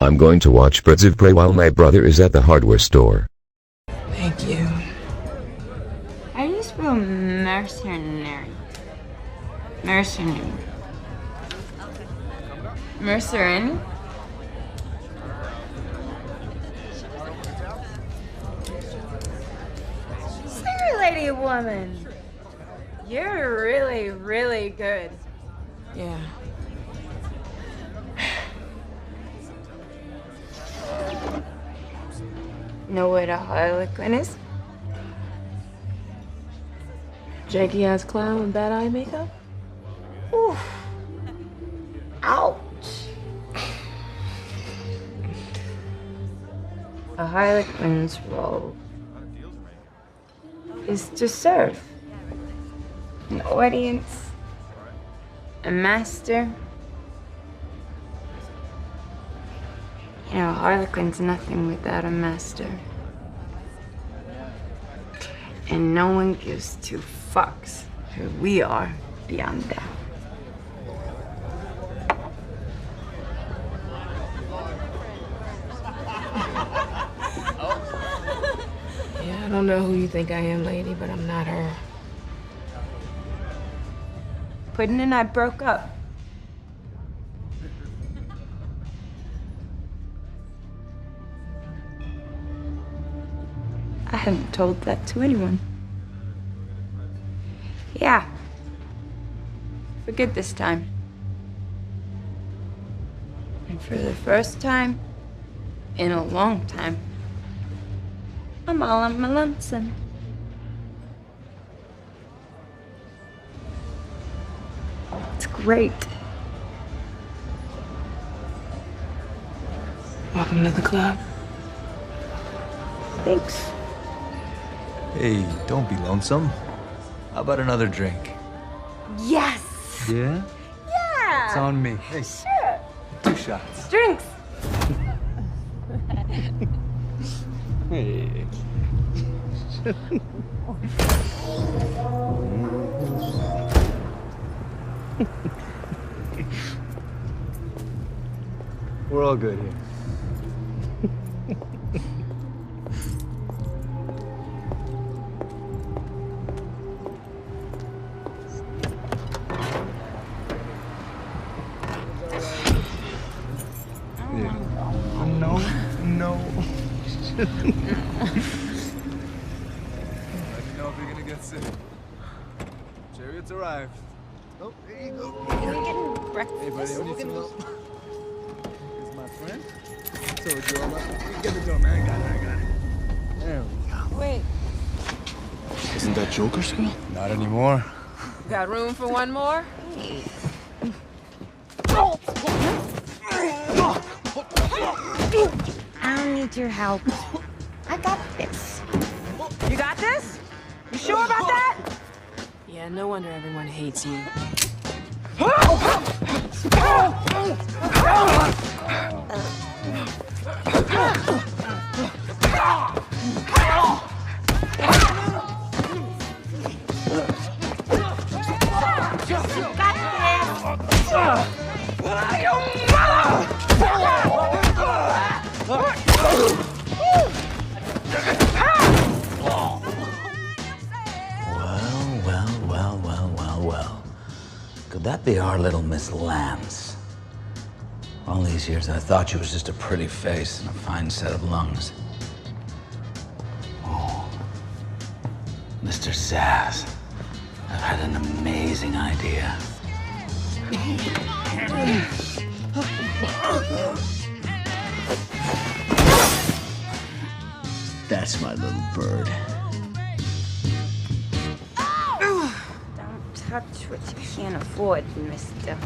I'm going to watch Birds of Prey while my brother is at the hardware store. Thank you. How do you spell mercenary? Mercenary. Mercerin? Singer lady woman. You're really, really good. Yeah. Know what a harlequin is? Janky ass clown with bad eye makeup? Oof. Ouch. A harlequin's role is to serve an audience, a master. You know, a harlequin's nothing without a master. And no one gives two fucks who we are beyond that. Yeah, I don't know who you think I am, lady, but I'm not her. Puddin' and I broke up. I haven't told that to anyone. Yeah. For good this time. And for the first time in a long time, I'm all on my lonesome. It's great. Welcome to the club. Thanks. Hey, don't be lonesome. How about another drink? Yes! Yeah? Yeah! It's on me. Hey, Sure. 2 shots. Drinks. Hey. We're all good here. No. Let me know if you're gonna get sick. Chariots arrived. Oh, there you go. We're getting breakfast. Hey, buddy, we need some help. Here's my friend. Told you all about. Get the door, man. I got it. There we go. Wait. Isn't that Joker's girl? Not anymore. Got room for one more? I don't need your help. I got this. You got this? You sure about that? Yeah, no wonder everyone hates you. Well. Could that be our little Miss Lance? All these years I thought she was just a pretty face and a fine set of lungs. Oh, Mr. Zaz, I've had an amazing idea. That's my little bird. Don't touch what you can't afford, mister.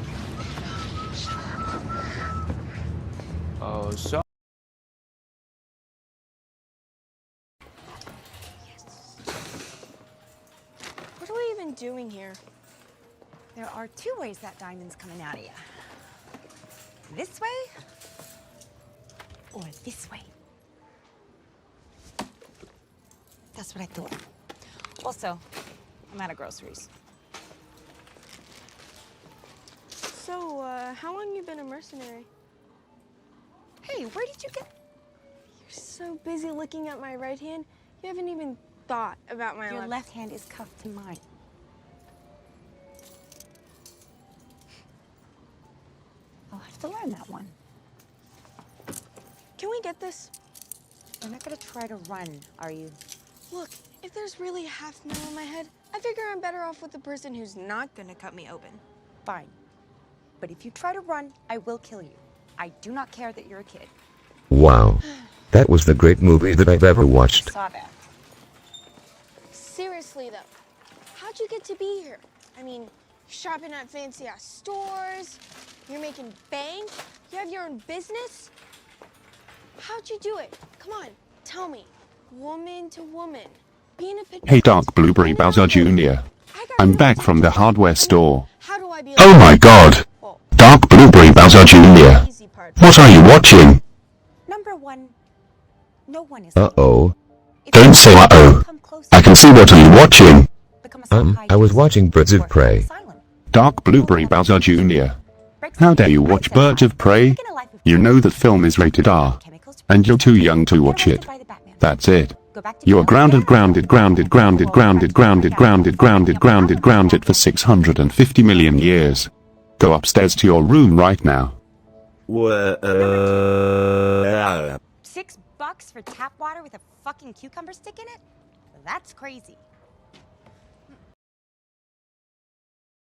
Oh, so. What are we even doing here? There are 2 ways that diamond's coming out of you. This way, or this way. That's what I thought. Also, I'm out of groceries. So, how long you been a mercenary? Hey, Hey, where did you get... You're so busy looking at my right hand, you haven't even thought about my Your left hand is cuffed to mine. I'll have to learn that one. Can we get this? You're not gonna try to run, are you? Look, if there's really half metal in my head, I figure I'm better off with the person who's not gonna cut me open. Fine. But if you try to run, I will kill you. I do not care that you're a kid. Wow. That was the great movie that I've ever I watched. saw that. Seriously though, how'd you get to be here? I mean, shopping at fancy ass stores, you're making bank, you have your own business? How'd you do it? Come on, tell me. Woman to woman. Being a picture. Hey Dark Blueberry Bowser Jr. I'm back from the hardware store. How do I be Oh my god! Well, Dark Blueberry Bowser Jr. easy part. What are you watching? Number one, no one is. Uh-oh. If Don't you say uh-oh. come closer, I can see what are you watching? become a psychiatrist I was watching Birds or of an Prey. asylum. Dark Blueberry Bowser Jr. Breaks How the dare you law, watch right, Birds of Prey? Begin a life of You know that film is rated R, chemicals to and you're protect too you. young to Get watch arrested it. by the Batman. That's it. Go back to You are jail. grounded, Get grounded, out. grounded, grounded, grounded, grounded, grounded, grounded, grounded, grounded for 650 million years. Go upstairs to your room right now. $6 for tap water with a fucking cucumber stick in it? That's crazy.